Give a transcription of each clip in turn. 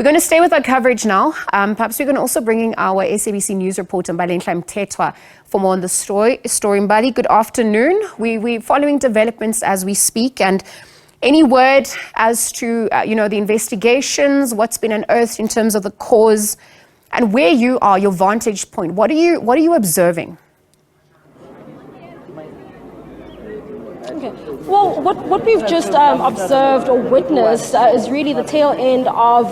We're going to stay with our coverage now. Perhaps we're going to also bring in our SABC News reporter, Mbalenhle Mthethwa, for more on the story. Mbali, good afternoon. We're following developments as we speak, and any word as to the investigations, what's been unearthed in terms of the cause, and where you are, your vantage point. What are you observing? Okay. Well, what we've just observed or witnessed is really the tail end of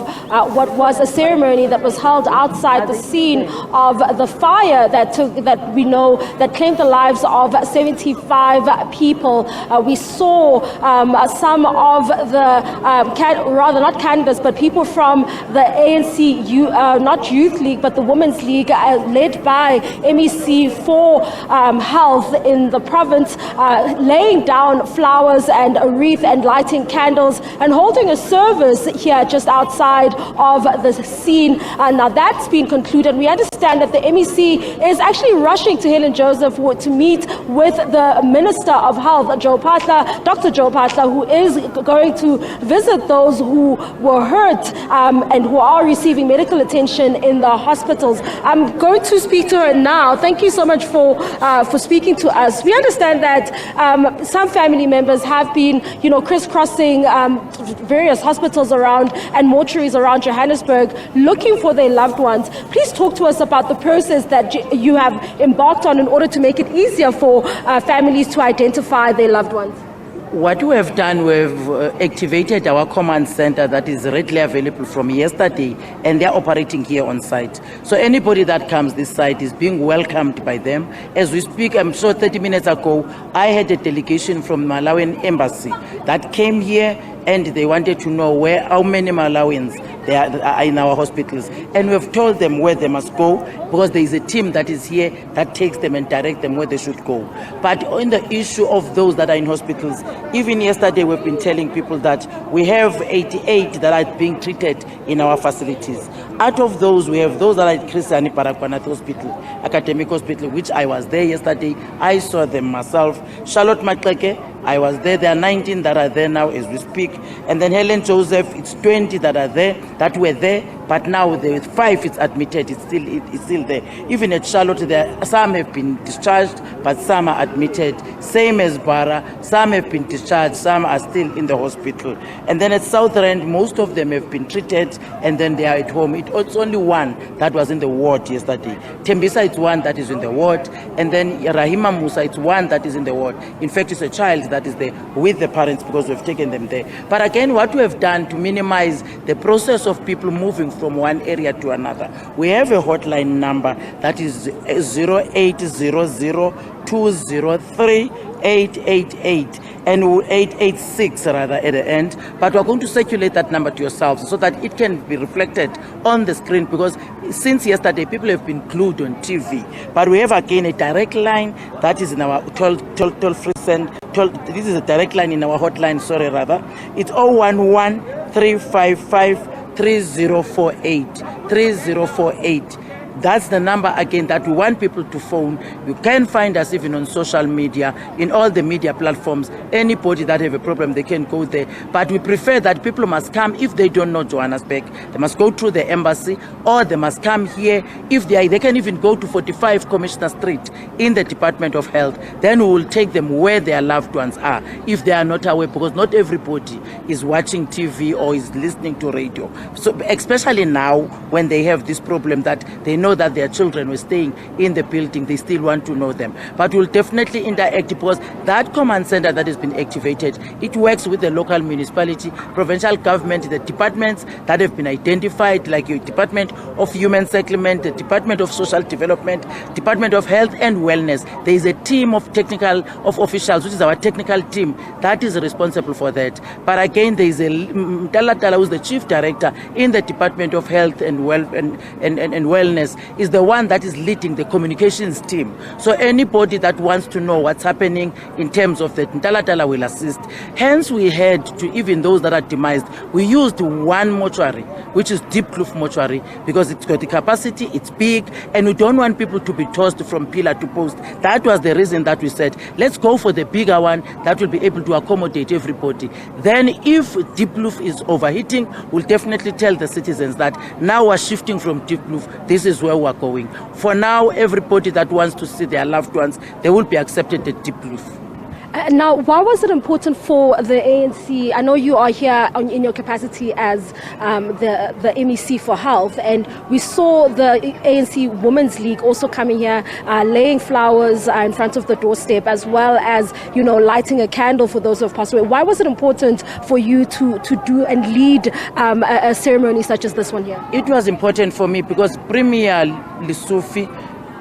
what was a ceremony that was held outside the scene of the fire that claimed the lives of 75 people. We saw some of the not candidates, but people from the ANC, not Youth League, but the Women's League, led by MEC for Health in the province, laying down flowers and a wreath and lighting candles and holding a service here just outside of the scene. Now that's been concluded. We understand that the MEC is actually rushing to Helen Joseph to meet with the Minister of Health, Dr. Joe Phatla, who is going to visit those who were hurt and who are receiving medical attention in the hospitals. I'm going to speak to her now. Thank you so much for speaking to us. We understand that some family members have been, crisscrossing various hospitals around and mortuaries around Johannesburg looking for their loved ones. Please talk to us about the process that you have embarked on in order to make it easier for families to identify their loved ones. What we have done, we've activated our command center that is readily available from yesterday, and they're operating here on site. So anybody that comes this site is being welcomed by them. As we speak, I'm sure 30 minutes ago, I had a delegation from Malawian embassy that came here, and they wanted to know how many Malawians there are in our hospitals. And we've told them where they must go, because there is a team that is here that takes them and directs them where they should go. But on the issue of those that are in hospitals, even yesterday we've been telling people that we have 88 that are being treated in our facilities. Out of those, we have those that are at Christiani Parakwanat Hospital, Academic Hospital, which I was there yesterday. I saw them myself. Charlotte Matleke, I was there. There are 19 that are there now as we speak. And then Helen Joseph, it's 20 that are there, that were there. But now the 5 it's admitted, it's still there. Even at Charlotte, some have been discharged, but some are admitted. Same as Bara, some have been discharged, some are still in the hospital. And then at Southend, most of them have been treated, and then they are at home. It's only one that was in the ward yesterday. Tembisa, it's one that is in the ward. And then Rahima Musa, it's one that is in the ward. In fact, it's a child that is there with the parents, because we've taken them there. But again, what we have done to minimize the process of people moving from one area to another, we have a hotline number that is 0800-203-888 and 886 rather at the end. But we're going to circulate that number to yourselves so that it can be reflected on the screen, because since yesterday people have been glued on TV. But we have again a direct line that is in our toll-free center. This is a direct line in our hotline, It's 011-355-3048. That's the number again that we want people to phone. You can find us even on social media, in all the media platforms. Anybody that have a problem, they can go there. But we prefer that people must come. If they don't know Johannesburg, they must go through the embassy, or they must come here. If they can even go to 45 Commissioner Street in the Department of Health. Then we will take them where their loved ones are, if they are not aware, because not everybody is watching TV or is listening to radio. So especially now, when they have this problem that they know that their children were staying in the building, they still want to know them. But we'll definitely interact, because that command center that has been activated, it works with the local municipality, provincial government, the departments that have been identified, like the Department of Human Settlement, the Department of Social Development, Department of Health and Wellness. There is a team of officials, which is our technical team, that is responsible for that. But again, there is a Mtalatala, who is the chief director in the Department of Health and Wellness, office is the one that is leading the communications team. So anybody that wants to know what's happening in terms of the Ntalatala will assist. Hence we had to, even those that are demised, we used one mortuary, which is Diepkloof mortuary, because it's got the capacity, it's big, and we don't want people to be tossed from pillar to post. That was the reason that we said, let's go for the bigger one that will be able to accommodate everybody. Then if Diepkloof is overheating, we'll definitely tell the citizens that now we're shifting from Diepkloof, this is where we're going. For now, everybody that wants to see their loved ones, they will be accepted at Diepkloof. Now, why was it important for the ANC? I know you are here in your capacity as the MEC for Health, and we saw the ANC Women's League also coming here, laying flowers in front of the doorstep, as well as, you know, lighting a candle for those who have passed away. Why was it important for you to do and lead a ceremony such as this one here? It was important for me because Premier Lisufi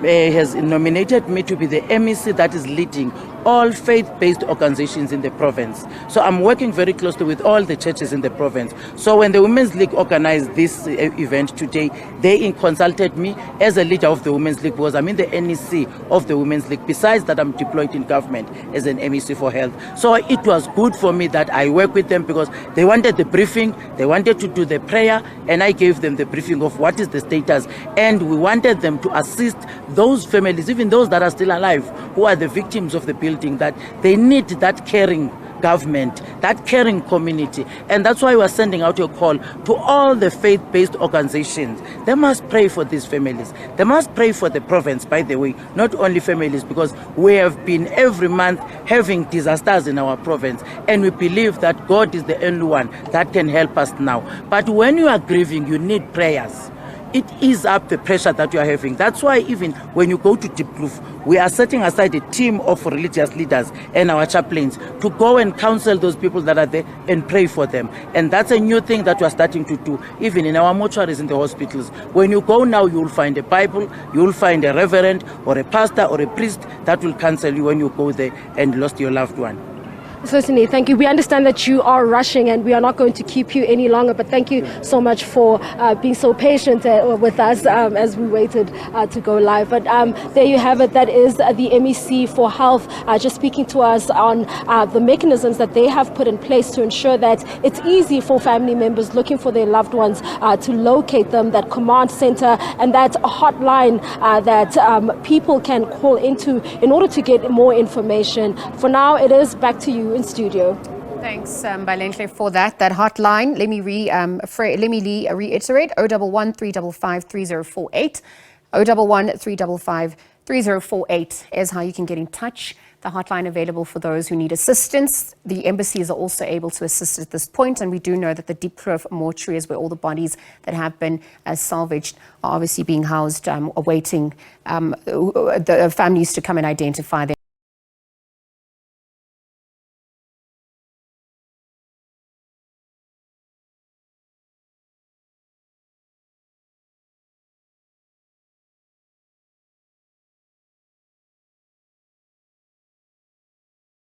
has nominated me to be the MEC that is leading all faith-based organizations in the province. So I'm working very closely with all the churches in the province. So when the Women's League organized this event today, they consulted me as a leader of the Women's League because I'm in the NEC of the Women's League. Besides that, I'm deployed in government as an MEC for Health. So it was good for me that I work with them because they wanted the briefing, they wanted to do the prayer, and I gave them the briefing of what is the status. And we wanted them to assist those families, even those that are still alive, who are the victims of the building, that they need that caring government, that caring community. And that's why we're sending out a call to all the faith-based organizations. They must pray for these families. They must pray for the province, by the way, not only families, because we have been every month having disasters in our province, and we believe that God is the only one that can help us now. But when you are grieving, you need prayers. It eases up the pressure that you are having. That's why even when you go to Diepkloof, we are setting aside a team of religious leaders and our chaplains to go and counsel those people that are there and pray for them. And that's a new thing that we are starting to do, even in our mortuaries in the hospitals. When you go now, you will find a Bible, you will find a reverend or a pastor or a priest that will counsel you when you go there and lost your loved one. Certainly, thank you. We understand that you are rushing and we are not going to keep you any longer, but thank you so much for being so patient with us as we waited to go live. But there you have it. That is the MEC for Health just speaking to us on the mechanisms that they have put in place to ensure that it's easy for family members looking for their loved ones to locate them, that command center and that hotline that people can call into in order to get more information. For now, it is back to you in studio. Thanks, Mbalenhle, for that hotline. Let me reiterate: 011 355 3048. 011 355 3048 is how you can get in touch. The hotline available for those who need assistance. The embassies are also able to assist at this point, and we do know that the Diepkloof mortuary is where all the bodies that have been salvaged are obviously being housed, awaiting the families to come and identify them.